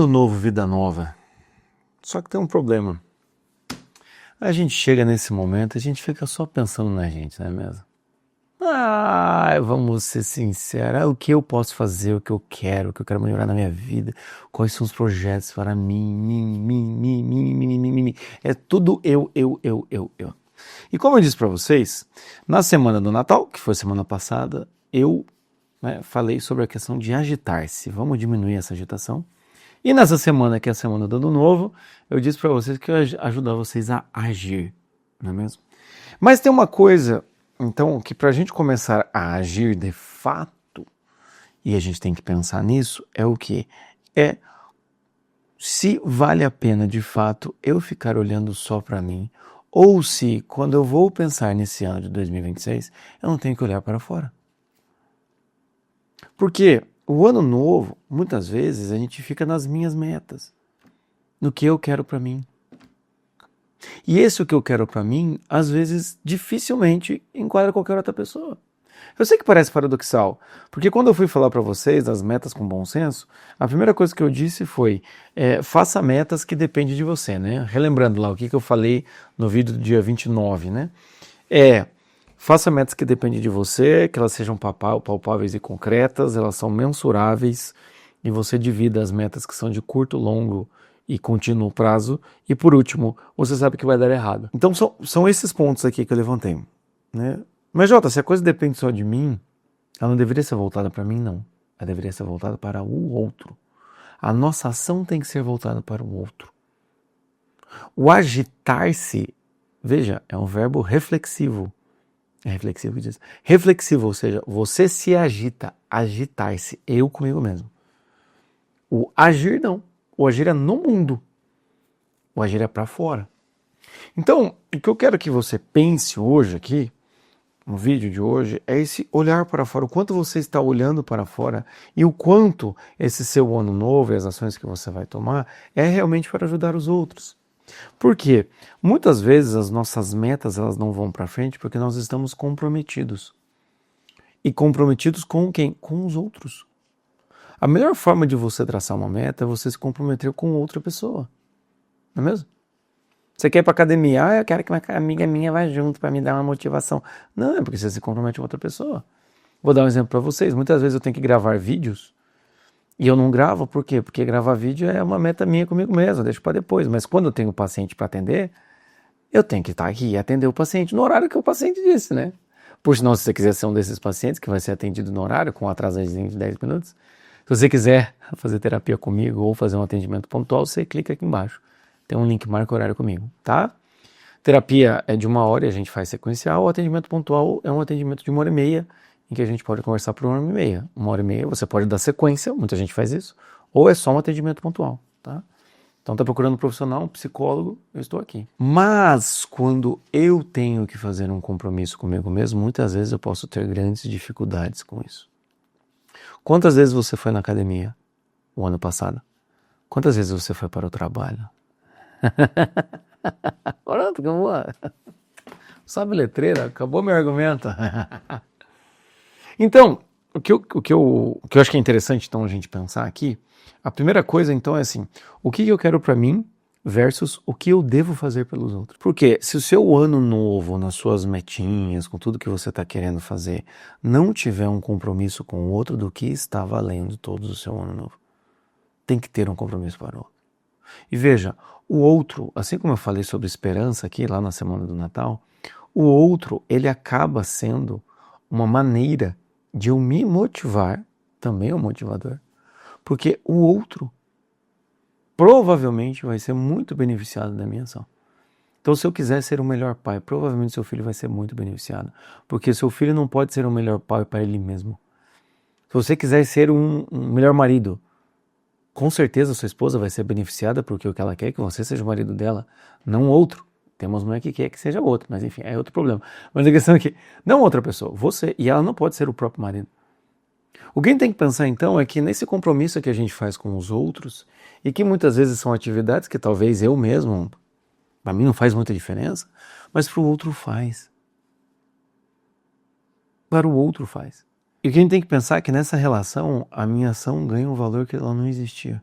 Ano novo, vida nova. Só que tem um problema. A gente chega nesse momento, a gente fica só pensando na gente, não é mesmo? Vamos ser sinceros, o que eu posso fazer, o que eu quero melhorar na minha vida, quais são os projetos para mim. É tudo eu. E como eu disse para vocês, na semana do Natal, que foi semana passada, eu falei sobre a questão de agitar-se. Vamos diminuir essa agitação. E nessa semana, que é a semana do Ano Novo, eu disse para vocês que eu ia ajudar vocês a agir, não é mesmo? Mas tem uma coisa, então, que para a gente começar a agir de fato, e a gente tem que pensar nisso, é o quê? É se vale a pena de fato eu ficar olhando só para mim, ou se quando eu vou pensar nesse ano de 2026, eu não tenho que olhar para fora. Porque o ano novo, muitas vezes, a gente fica nas minhas metas, no que eu quero para mim. E esse o que eu quero para mim, às vezes, dificilmente enquadra qualquer outra pessoa. Eu sei que parece paradoxal, porque quando eu fui falar para vocês das metas com bom senso, a primeira coisa que eu disse foi, faça metas que dependem de você, né? Relembrando lá o que eu falei no vídeo do dia 29, né? Faça metas que dependem de você, que elas sejam palpáveis e concretas, elas são mensuráveis, e você divida as metas que são de curto, longo e contínuo prazo, e por último, você sabe que vai dar errado. Então são esses pontos aqui que eu levantei, né? Mas Jota, se a coisa depende só de mim, ela não deveria ser voltada para mim, não. Ela deveria ser voltada para o outro. A nossa ação tem que ser voltada para o outro. O agitar-se, veja, é um verbo reflexivo. É reflexivo que diz. Reflexivo, ou seja, você se agita, agitar-se, eu comigo mesmo. O agir não. O agir é no mundo. O agir é para fora. Então, o que eu quero que você pense hoje aqui, no vídeo de hoje, é esse olhar para fora. O quanto você está olhando para fora e o quanto esse seu ano novo e as ações que você vai tomar é realmente para ajudar os outros. Por quê? Muitas vezes as nossas metas elas não vão para frente porque nós estamos comprometidos. E comprometidos com quem? Com os outros. A melhor forma de você traçar uma meta é você se comprometer com outra pessoa. Não é mesmo? Você quer ir para academia? Eu quero que uma amiga minha vá junto para me dar uma motivação. Não, é porque você se compromete com outra pessoa. Vou dar um exemplo para vocês. Muitas vezes eu tenho que gravar vídeos e eu não gravo, por quê? Porque gravar vídeo é uma meta minha comigo mesmo, eu deixo para depois. Mas quando eu tenho um paciente para atender, eu tenho que estar aqui e atender o paciente no horário que o paciente disse, né? Por sinal, se você quiser ser um desses pacientes que vai ser atendido no horário, com um atrasozinho de 10 minutos, se você quiser fazer terapia comigo ou fazer um atendimento pontual, você clica aqui embaixo. Tem um link, marca horário comigo, tá? Terapia é de 1 hora e a gente faz sequencial. O atendimento pontual é um atendimento de 1 hora e meia, em que a gente pode conversar por 1 hora e meia. 1 hora e meia você pode dar sequência, muita gente faz isso, ou é só um atendimento pontual, tá? Então tá procurando um profissional, um psicólogo, eu estou aqui. Mas quando eu tenho que fazer um compromisso comigo mesmo, muitas vezes eu posso ter grandes dificuldades com isso. Quantas vezes você foi na academia o ano passado? Quantas vezes você foi para o trabalho? Pronto, acabou. Sabe letreira? Acabou meu argumento. Então, o que eu acho que é interessante então a gente pensar aqui, a primeira coisa então é assim, o que eu quero para mim versus o que eu devo fazer pelos outros. Porque se o seu ano novo, nas suas metinhas, com tudo que você está querendo fazer, não tiver um compromisso com o outro, do que está valendo todo o seu ano novo? Tem que ter um compromisso para o outro. E veja, o outro, assim como eu falei sobre esperança aqui, lá na semana do Natal, o outro, ele acaba sendo uma maneira de eu me motivar, também é um motivador, porque o outro provavelmente vai ser muito beneficiado da minha ação. Então, se eu quiser ser o melhor pai, provavelmente seu filho vai ser muito beneficiado, porque seu filho não pode ser o melhor pai para ele mesmo. Se você quiser ser um melhor marido, com certeza sua esposa vai ser beneficiada porque o que ela quer é que você seja o marido dela, não outro. Temos mulher que quer que seja outro, mas enfim, é outro problema. Mas a questão é que não outra pessoa, você, e ela não pode ser o próprio marido. O que a gente tem que pensar então é que nesse compromisso que a gente faz com os outros, e que muitas vezes são atividades que talvez eu mesmo, para mim não faz muita diferença, mas para o outro faz. Para o outro faz. E o que a gente tem que pensar é que nessa relação, a minha ação ganha um valor que ela não existia.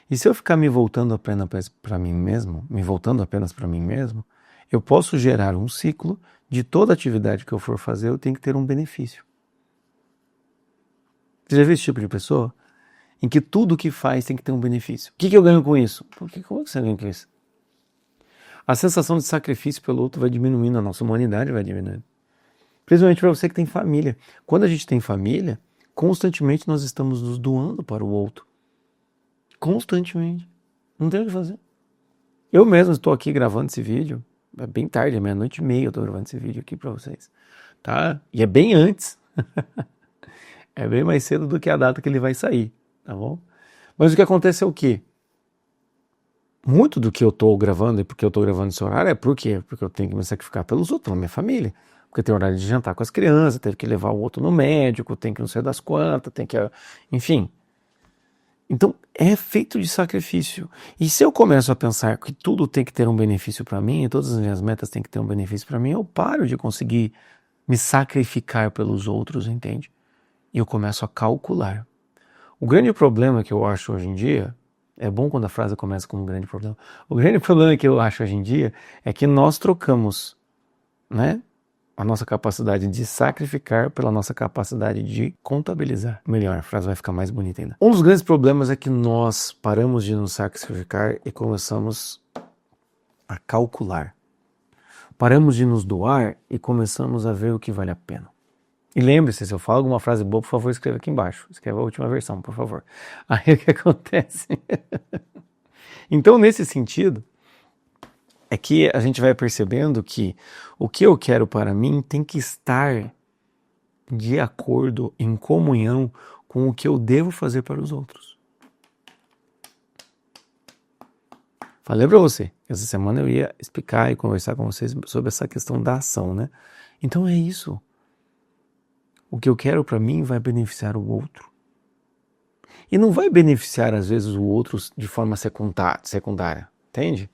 E se eu ficar me voltando apenas para mim mesmo, eu posso gerar um ciclo de toda atividade que eu for fazer, eu tenho que ter um benefício. Você já viu esse tipo de pessoa? Em que tudo que faz tem que ter um benefício. O que eu ganho com isso? Como é que você ganha com isso? A sensação de sacrifício pelo outro vai diminuindo, a nossa humanidade vai diminuindo. Principalmente para você que tem família. Quando a gente tem família, constantemente nós estamos nos doando para o outro. Constantemente. Não tem o que fazer. Eu mesmo estou aqui gravando esse vídeo. É bem tarde, é 00:30 eu estou gravando esse vídeo aqui para vocês. Tá? E é bem antes. É bem mais cedo do que a data que ele vai sair. Tá bom? Mas o que acontece é o quê? Muito do que eu estou gravando e porque eu estou gravando esse horário é por quê? Porque eu tenho que me sacrificar pelos outros, pela minha família. Porque tem horário de jantar com as crianças, teve que levar o outro no médico, tem que não sei das quantas, tem que... Enfim. Então, é feito de sacrifício. E se eu começo a pensar que tudo tem que ter um benefício para mim, e todas as minhas metas têm que ter um benefício para mim, eu paro de conseguir me sacrificar pelos outros, entende? E eu começo a calcular. O grande problema que eu acho hoje em dia, é bom quando a frase começa com um grande problema, o grande problema que eu acho hoje em dia é que nós trocamos, né, a nossa capacidade de sacrificar pela nossa capacidade de contabilizar. Melhor, a frase vai ficar mais bonita ainda. Um dos grandes problemas é que nós paramos de nos sacrificar e começamos a calcular. Paramos de nos doar e começamos a ver o que vale a pena. E lembre-se, se eu falo alguma frase boa, por favor, escreva aqui embaixo. Escreva a última versão, por favor. Aí o que acontece? Então, nesse sentido, é que a gente vai percebendo que o que eu quero para mim tem que estar de acordo, em comunhão com o que eu devo fazer para os outros. Falei para você, essa semana eu ia explicar e conversar com vocês sobre essa questão da ação, né? Então é isso. O que eu quero para mim vai beneficiar o outro. E não vai beneficiar, às vezes, o outro de forma secundária, entende?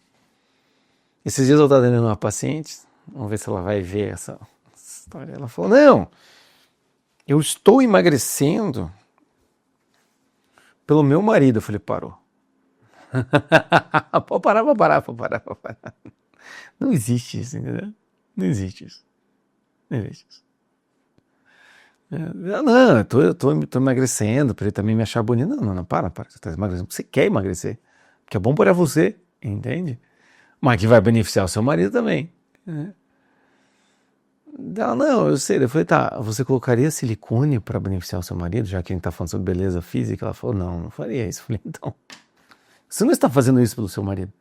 Esses dias eu estava atendendo uma paciente, vamos ver se ela vai ver essa história. Ela falou, não, eu estou emagrecendo pelo meu marido. Eu falei, parou. Pode parar. Não existe isso, entendeu? Não existe isso. Não, eu tô emagrecendo para ele também me achar bonito. Não, para. Você está emagrecendo porque você quer emagrecer. Porque é bom para você, entende? Mas que vai beneficiar o seu marido também. Não, eu sei. Eu falei, tá, você colocaria silicone para beneficiar o seu marido, já que a gente tá falando sobre beleza física? Ela falou, não faria isso. Eu falei, então, você não está fazendo isso pelo seu marido.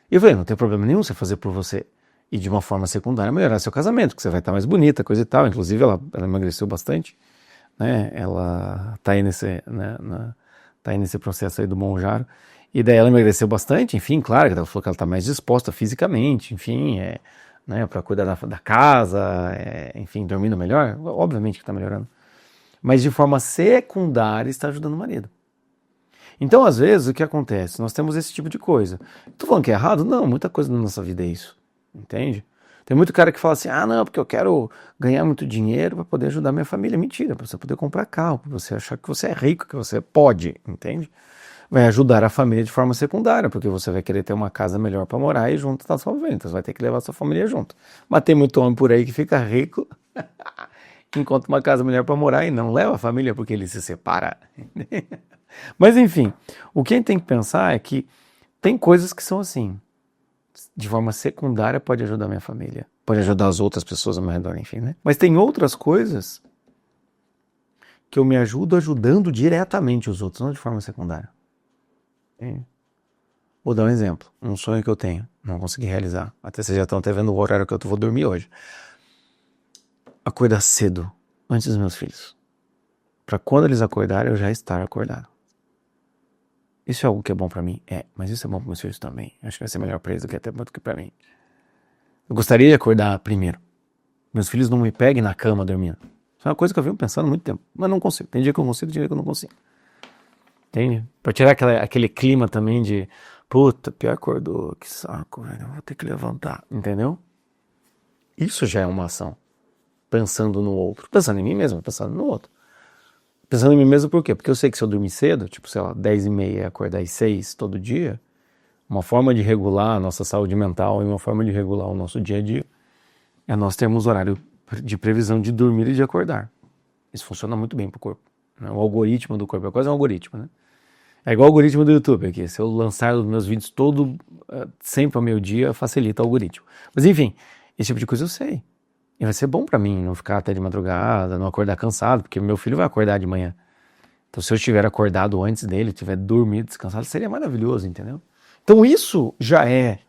E eu falei, não tem problema nenhum você fazer por você. E de uma forma secundária melhorar seu casamento, que você vai estar mais bonita, coisa e tal. Inclusive, ela emagreceu bastante, né? Ela tá aí nesse processo aí do Monjaro. E daí ela emagreceu bastante, enfim, claro, ela falou que ela está mais disposta fisicamente, enfim, né, para cuidar da casa, enfim, dormindo melhor, obviamente que está melhorando. Mas de forma secundária está ajudando o marido. Então, às vezes, o que acontece? Nós temos esse tipo de coisa. Estou falando que é errado? Não, muita coisa na nossa vida é isso, entende? Tem muito cara que fala assim, não, porque eu quero ganhar muito dinheiro para poder ajudar minha família. Mentira, para você poder comprar carro, para você achar que você é rico, que você pode, entende? Vai ajudar a família de forma secundária, porque você vai querer ter uma casa melhor para morar e junto tá sua família, então você vai ter que levar sua família junto. Mas tem muito homem por aí que fica rico, encontra uma casa melhor para morar e não leva a família porque ele se separa. Mas enfim, o que a gente tem que pensar é que tem coisas que são assim, de forma secundária pode ajudar a minha família, pode ajudar as outras pessoas ao meu redor, enfim, né? Mas tem outras coisas que eu me ajudo ajudando diretamente os outros, não de forma secundária. Vou dar um exemplo, um sonho que eu tenho, não consegui realizar, até vocês já estão até vendo o horário que eu vou dormir hoje. Acordar cedo, antes dos meus filhos, para quando eles acordarem eu já estar acordado. Isso é algo que é bom para mim? Mas isso é bom para meus filhos também. Acho que vai ser melhor para eles do que até muito que para mim. Eu gostaria de acordar primeiro. Meus filhos não me peguem na cama dormindo. Isso é uma coisa que eu venho pensando há muito tempo, mas não consigo. Tem dia que eu consigo, tem dia que eu não consigo. Entende? Pra tirar aquele clima também de puta, pior acordou, que saco, velho, eu vou ter que levantar, entendeu? Isso já é uma ação. Pensando no outro. Pensando em mim mesmo, pensando no outro. Pensando em mim mesmo por quê? Porque eu sei que se eu dormir cedo, tipo, sei lá, 10h30 e acordar às 6 todo dia, uma forma de regular a nossa saúde mental e uma forma de regular o nosso dia a dia é nós termos horário de previsão de dormir e de acordar. Isso funciona muito bem pro corpo, né? O algoritmo do corpo é quase um algoritmo, né? É igual o algoritmo do YouTube aqui. Se eu lançar os meus vídeos sempre ao meio-dia, facilita o algoritmo. Mas enfim, esse tipo de coisa eu sei. E vai ser bom pra mim não ficar até de madrugada, não acordar cansado, porque meu filho vai acordar de manhã. Então se eu estiver acordado antes dele, tiver dormido, descansado, seria maravilhoso, entendeu? Então isso já é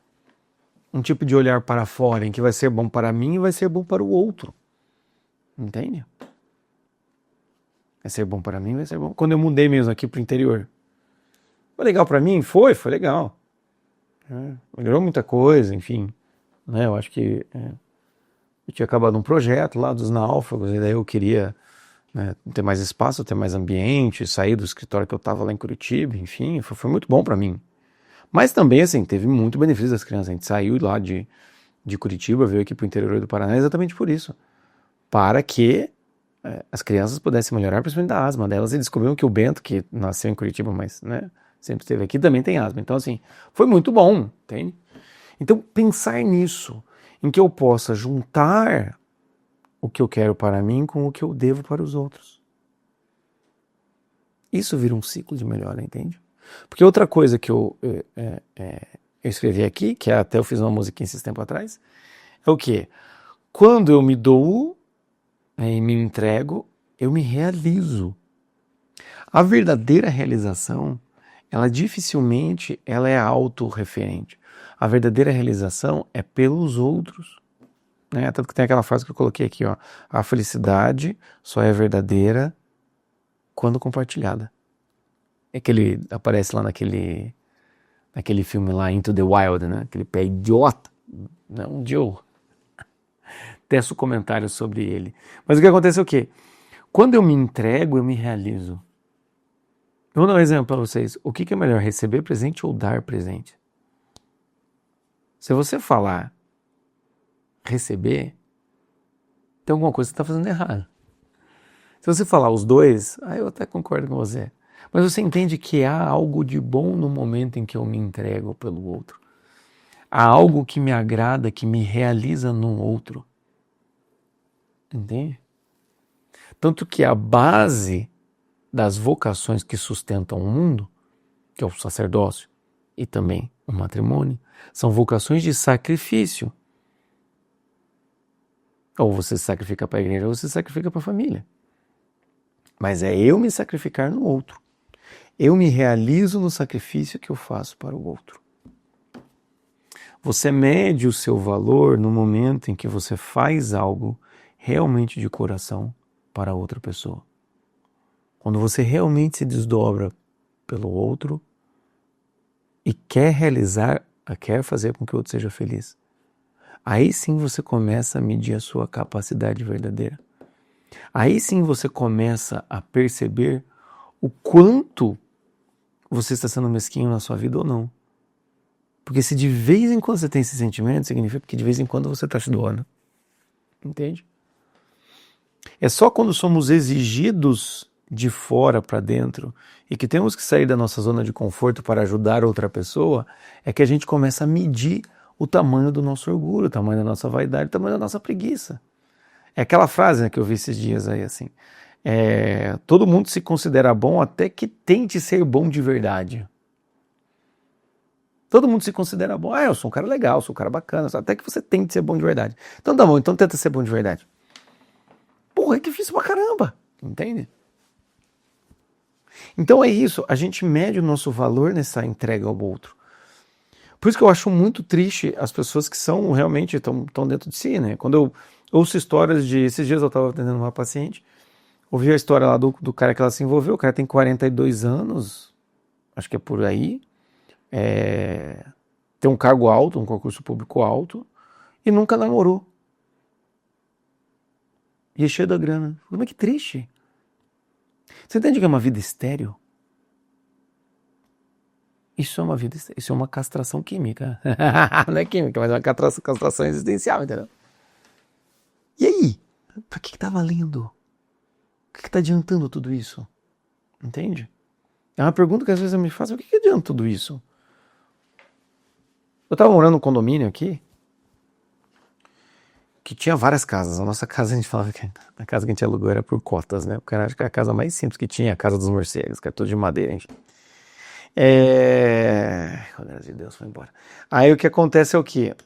um tipo de olhar para fora em que vai ser bom para mim e vai ser bom para o outro. Entende? Vai ser bom para mim, vai ser bom. Quando eu mudei mesmo aqui pro interior, foi legal para mim? Foi legal. Melhorou muita coisa, enfim. Né? Eu acho que eu tinha acabado um projeto lá dos náufragos, e daí eu queria, né, ter mais espaço, ter mais ambiente, sair do escritório que eu estava lá em Curitiba, enfim, foi muito bom para mim. Mas também, assim, teve muito benefício das crianças. A gente saiu lá de Curitiba, veio aqui para o interior do Paraná exatamente por isso. Para que as crianças pudessem melhorar, principalmente da asma delas. E descobriram que o Bento, que nasceu em Curitiba, mas, né, sempre esteve aqui, também tem asma. Então, assim, foi muito bom, entende? Então, pensar nisso, em que eu possa juntar o que eu quero para mim com o que eu devo para os outros. Isso vira um ciclo de melhora, entende? Porque outra coisa que eu escrevi aqui, que até eu fiz uma musiquinha esses tempos atrás, é o quê? Quando eu me dou e me entrego, eu me realizo. A verdadeira realização, ela dificilmente ela é autorreferente. A verdadeira realização é pelos outros. Né? Tanto que tem aquela frase que eu coloquei aqui, ó, a felicidade só é verdadeira quando compartilhada. É que ele aparece lá naquele filme lá, Into the Wild, né? Aquele pé idiota. Não, Joe. Teço comentários sobre ele. Mas o que acontece é o quê? Quando eu me entrego, eu me realizo. Eu vou dar um exemplo para vocês. O que é melhor, receber presente ou dar presente? Se você falar receber, tem alguma coisa que você está fazendo errado. Se você falar os dois, eu até concordo com você. Mas você entende que há algo de bom no momento em que eu me entrego pelo outro. Há algo que me agrada, que me realiza no outro. Entende? Tanto que a base das vocações que sustentam o mundo, que é o sacerdócio e também o matrimônio, são vocações de sacrifício. Ou você se sacrifica para a igreja ou você se sacrifica para a família. Mas é eu me sacrificar no outro. Eu me realizo no sacrifício que eu faço para o outro. Você mede o seu valor no momento em que você faz algo realmente de coração para outra pessoa. Quando você realmente se desdobra pelo outro e quer realizar, quer fazer com que o outro seja feliz. Aí sim você começa a medir a sua capacidade verdadeira. Aí sim você começa a perceber o quanto você está sendo mesquinho na sua vida ou não. Porque se de vez em quando você tem esse sentimento, significa que de vez em quando você está se doando. Entende? É só quando somos exigidos de fora para dentro e que temos que sair da nossa zona de conforto para ajudar outra pessoa, é que a gente começa a medir o tamanho do nosso orgulho, o tamanho da nossa vaidade, o tamanho da nossa preguiça. É aquela frase, né, que eu vi esses dias aí, assim, todo mundo se considera bom até que tente ser bom de verdade. Todo mundo se considera bom. Eu sou um cara legal, sou um cara bacana, até que você tente ser bom de verdade. Então tá bom, então tenta ser bom de verdade. Porra, é difícil pra caramba, entende? Então é isso, a gente mede o nosso valor nessa entrega ao outro. Por isso que eu acho muito triste as pessoas que são realmente estão dentro de si, né? Quando eu ouço histórias de... Esses dias eu estava atendendo uma paciente, ouvi a história lá do cara que ela se envolveu, o cara tem 42 anos, acho que é por aí, tem um cargo alto, um concurso público alto, e nunca namorou. E é cheio da grana. Como é que triste? Você entende que é uma vida estéril? Isso é uma vida estéril, isso é uma castração química. Não é química, mas é uma castração existencial, entendeu? E aí? Pra que tá valendo? que está adiantando tudo isso? Entende? É uma pergunta que às vezes eu me faço, o que adianta tudo isso? Eu estava morando num condomínio aqui, que tinha várias casas. A nossa casa, a gente falava que a casa que a gente alugou era por cotas, né? O cara acha que é a casa mais simples que tinha, a casa dos morcegos, que é toda de madeira, enfim. Graças a Deus, foi embora. Aí o que acontece é o quê?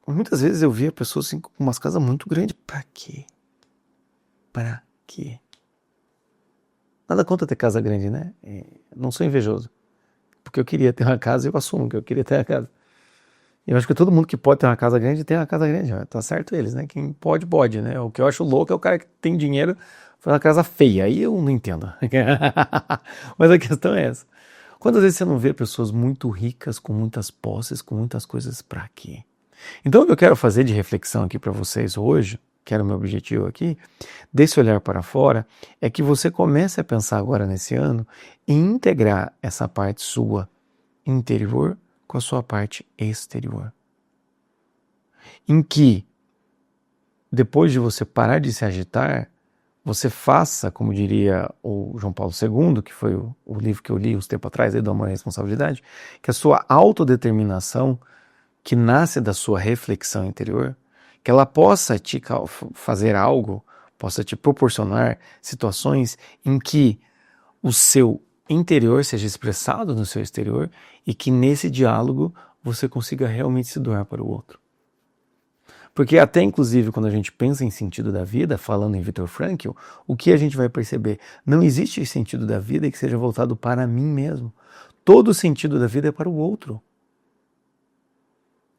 Muitas vezes eu via pessoas assim, com umas casas muito grandes. Pra quê? Pra quê? Nada contra ter casa grande, né? Não sou invejoso. Porque eu queria ter uma casa e eu assumo que eu queria ter uma casa. Eu acho que todo mundo que pode ter uma casa grande tem uma casa grande. Tá certo eles, né? Quem pode, pode, né? O que eu acho louco é o cara que tem dinheiro fazer uma casa feia. Aí eu não entendo. Mas a questão é essa. Quantas vezes você não vê pessoas muito ricas, com muitas posses, com muitas coisas, pra quê? Então o que eu quero fazer de reflexão aqui para vocês hoje, que era o meu objetivo aqui, desse olhar para fora, é que você comece a pensar agora nesse ano em integrar essa parte sua interior com a sua parte exterior. Em que, depois de você parar de se agitar, você faça, como diria o João Paulo II, que foi o livro que eu li uns tempos atrás, aí do Amor e Responsabilidade, que a sua autodeterminação, que nasce da sua reflexão interior, que ela possa te fazer algo, possa te proporcionar situações em que o seu interior seja expressado no seu exterior e que nesse diálogo você consiga realmente se doar para o outro. Porque até inclusive quando a gente pensa em sentido da vida, falando em Viktor Frankl, o que a gente vai perceber? Não existe sentido da vida que seja voltado para mim mesmo. Todo o sentido da vida é para o outro.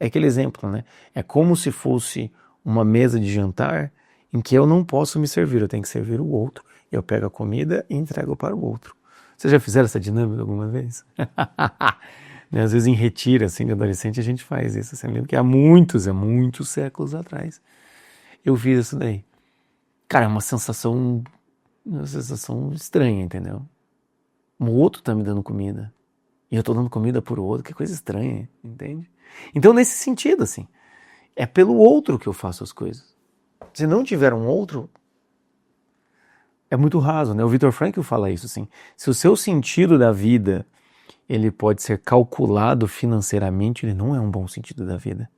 É aquele exemplo, né? É como se fosse uma mesa de jantar em que eu não posso me servir, eu tenho que servir o outro. Eu pego a comida e entrego para o outro. Vocês já fizeram essa dinâmica alguma vez? Às vezes em retiro, assim, de adolescente, a gente faz isso. Você lembra que há muitos séculos atrás, eu fiz isso daí. Cara, é uma sensação estranha, entendeu? O outro tá me dando comida. E eu tô dando comida pro outro, que coisa estranha, entende? Então, nesse sentido, assim, é pelo outro que eu faço as coisas. Se não tiver um outro, é muito raso, né? O Viktor Frankl fala isso, assim. Se o seu sentido da vida, ele pode ser calculado financeiramente, ele não é um bom sentido da vida.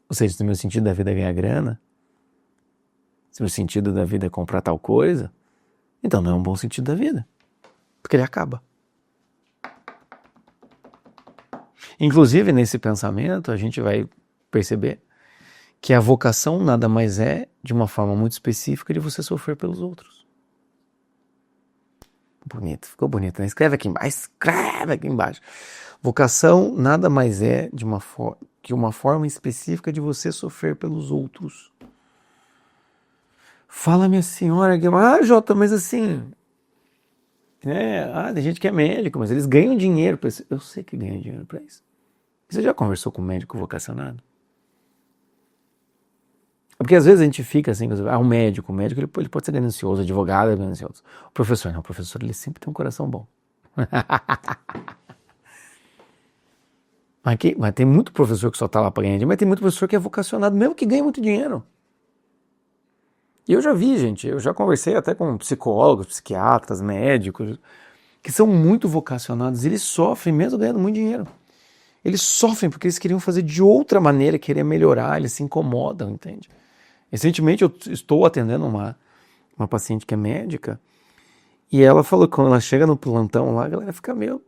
Ou seja, se o meu sentido da vida é ganhar grana, se o meu sentido da vida é comprar tal coisa, então não é um bom sentido da vida. Porque ele acaba. Inclusive, nesse pensamento, a gente vai perceber que a vocação nada mais é, de uma forma muito específica, de você sofrer pelos outros. Bonito, ficou bonito, né? Escreve aqui embaixo. Vocação nada mais é de uma forma específica de você sofrer pelos outros. Fala, minha senhora, Jota, mas assim... tem gente que é médico, mas eles ganham dinheiro para isso. Eu sei que ganham dinheiro para isso. Você já conversou com um médico vocacionado? Porque às vezes a gente fica assim, o médico ele pode ser ganancioso, advogado é ganancioso. O professor não, o professor ele sempre tem um coração bom. Mas tem muito professor que só está lá para ganhar dinheiro, mas tem muito professor que é vocacionado, mesmo que ganha muito dinheiro. E eu já vi, gente, eu já conversei até com psicólogos, psiquiatras, médicos, que são muito vocacionados, e eles sofrem mesmo ganhando muito dinheiro. Eles sofrem porque eles queriam fazer de outra maneira, queriam melhorar, eles se incomodam, entende? Recentemente eu estou atendendo uma paciente que é médica, e ela falou que quando ela chega no plantão lá, a galera fica meio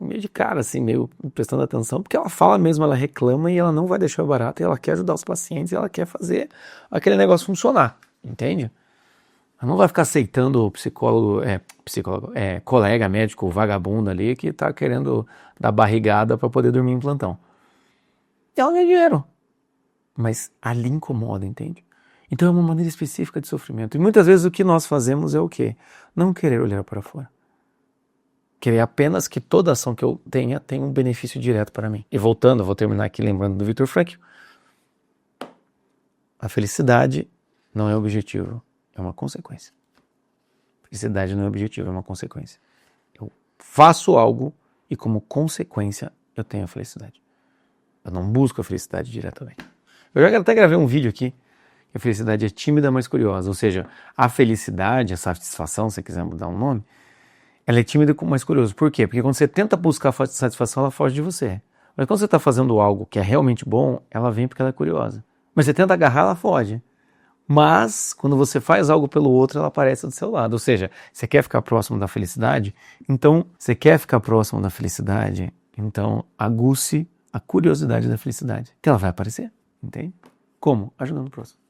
de cara, assim, meio prestando atenção, porque ela fala mesmo, ela reclama e ela não vai deixar barato, e ela quer ajudar os pacientes, e ela quer fazer aquele negócio funcionar, entende? Ela não vai ficar aceitando o colega médico, vagabundo ali, que tá querendo dar barrigada para poder dormir em plantão. E ela ganha dinheiro. Mas ali incomoda, entende? Então é uma maneira específica de sofrimento. E muitas vezes o que nós fazemos é o quê? Não querer olhar para fora. Querer apenas que toda ação que eu tenha um benefício direto para mim. E voltando, eu vou terminar aqui lembrando do Viktor Frankl. A felicidade não é objetivo, é uma consequência. Felicidade não é objetivo, é uma consequência. Eu faço algo e como consequência eu tenho a felicidade. Eu não busco a felicidade diretamente. Eu já até gravei um vídeo aqui que a felicidade é tímida, mas curiosa. Ou seja, a felicidade, a satisfação, se você quiser mudar um nome, ela é tímida, mas curiosa. Por quê? Porque quando você tenta buscar satisfação, ela foge de você. Mas quando você está fazendo algo que é realmente bom, ela vem porque ela é curiosa. Mas você tenta agarrar, ela foge. Mas, quando você faz algo pelo outro, ela aparece do seu lado. Ou seja, você quer ficar próximo da felicidade? Então, aguce a curiosidade da felicidade, que ela vai aparecer, entende? Como? Ajudando o próximo.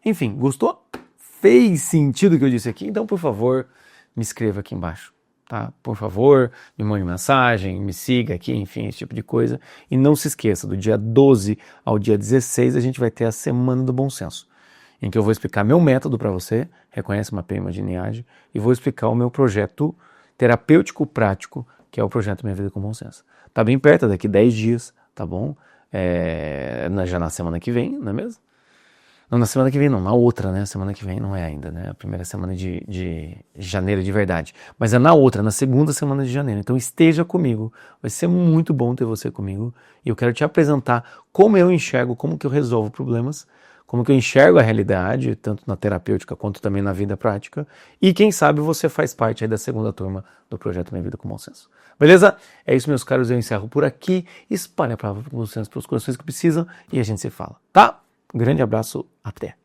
Enfim, gostou? Fez sentido o que eu disse aqui? Então, por favor, me escreva aqui embaixo, tá? Por favor, me mande mensagem, me siga aqui, enfim, esse tipo de coisa. E não se esqueça, do dia 12 ao dia 16 a gente vai ter a Semana do Bom Senso, em que eu vou explicar meu método para você, reconhece, mapeia, imagina e age, e vou explicar o meu projeto terapêutico prático, que é o projeto Minha Vida com Bom Senso. Tá bem perto, daqui 10 dias, tá bom? Já na semana que vem, não é mesmo? Não, na semana que vem não, na outra, né? Semana que vem não é ainda, né? A primeira semana de janeiro de verdade. Mas é na outra, na segunda semana de janeiro. Então esteja comigo. Vai ser muito bom ter você comigo. E eu quero te apresentar como eu enxergo, como que eu resolvo problemas, como que eu enxergo a realidade, tanto na terapêutica quanto também na vida prática. E quem sabe você faz parte aí da segunda turma do projeto Minha Vida com Bom Senso. Beleza? É isso, meus caros. Eu encerro por aqui. Espalhe a palavra com bom senso para os corações que precisam e a gente se fala, tá? Um grande abraço, até!